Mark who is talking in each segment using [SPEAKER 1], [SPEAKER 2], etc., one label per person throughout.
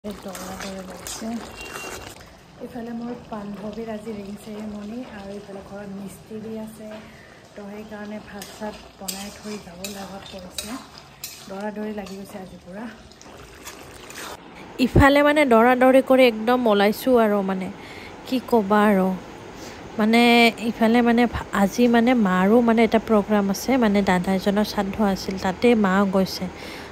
[SPEAKER 1] দৌৰা লাগিছে ইফালে মোৰ বান্ধৱীৰ আজি ৰিং চেৰিমনি আৰু ইফালে ঘৰত মিস্ত্ৰী আছে তো সেইকাৰণে ভাত চাত বনাই থৈ যাব লগত কৰিছে দৌৰা লাগি গৈছে আজি পুৰা
[SPEAKER 2] ইফালে মানে দৌৰা কৰি একদম ওলাইছোঁ আৰু মানে কি ক'বা আৰু মানে ইফালে মানে আজি মানে মাৰো মানে এটা প্ৰগ্ৰাম আছে মানে দাদা এজনৰ শ্ৰাদ্ধ আছিল তাতে মা গৈছে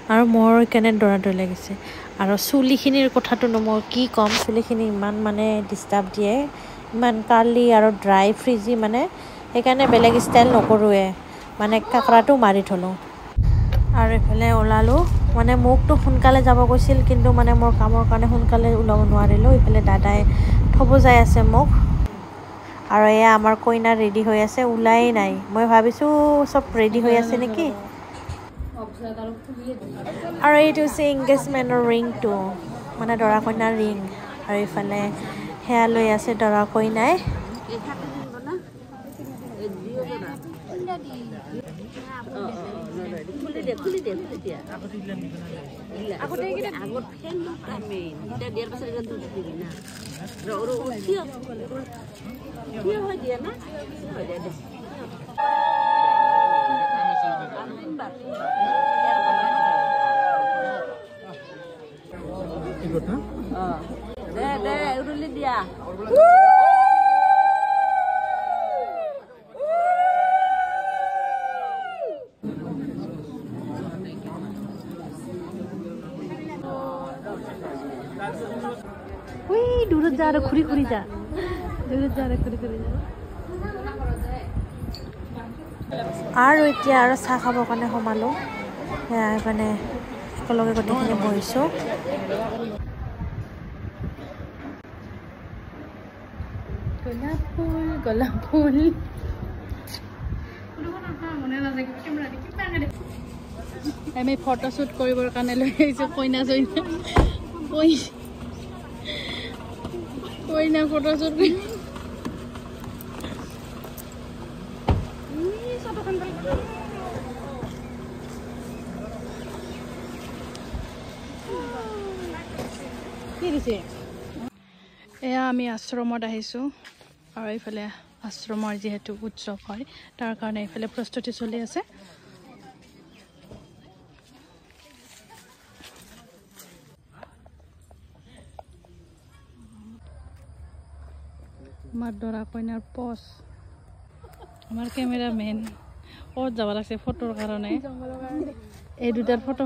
[SPEAKER 2] আৰু মোৰ কেনে দৌৰা লাগিছে আৰু চুলিখিনিৰ কথাটো মই কি ক'ম চুলিখিনি ইমান মানে ডিষ্টাৰ্ব দিয়ে ইমান কাৰ্লি আৰু ড্ৰাই ফ্ৰিজি মানে সেইকাৰণে বেলেগ ষ্টাইল নকৰোঁৱে মানে কাকৰাটো মাৰি থলোঁ আৰু এইফালে ওলালোঁ মানে মোকতো সোনকালে যাব কৈছিল কিন্তু মানে মোৰ কামৰ কাৰণে সোনকালে ওলাব নোৱাৰিলোঁ ইফালে দাদাই থ'ব যাই আছে মোক আৰু এয়া আমাৰ কইনা ৰেডি হৈ আছে ওলাই নাই মই ভাবিছোঁ চব ৰেডি হৈ আছে নেকি আৰু এইটো হৈছে এংগেজমেণ্টৰ ৰিংটো মানে দৰা কইনাৰ ৰিং আৰু ইফালে সেয়া লৈ আছে দৰা কইনাই দূৰত যা আৰু ঘূৰি যা দূৰত যা আৰু ঘূৰি যা আৰু এতিয়া আৰু চাহ খাবৰ কাৰণে সোমালোঁ সেয়া মানে একেলগে গোটেইখিনি বহিছোঁ গোলাপ ফুল আমি ফটোশ্বুট কৰিবৰ কাৰণে লৈ আহিছোঁ কইনা ফটোশ্বুট কি দিছে এয়া আমি আশ্ৰমত আহিছোঁ আৰু এইফালে আশ্ৰমৰ যিহেতু উৎসৱ হয় তাৰ কাৰণে এইফালে প্ৰস্তুতি চলি আছে আমাৰ দৰা কইনাৰ পজ আমাৰ কেমেৰামেন ক'ত যাব লাগছে ফটোৰ কাৰণে এই দুটাৰ ফটো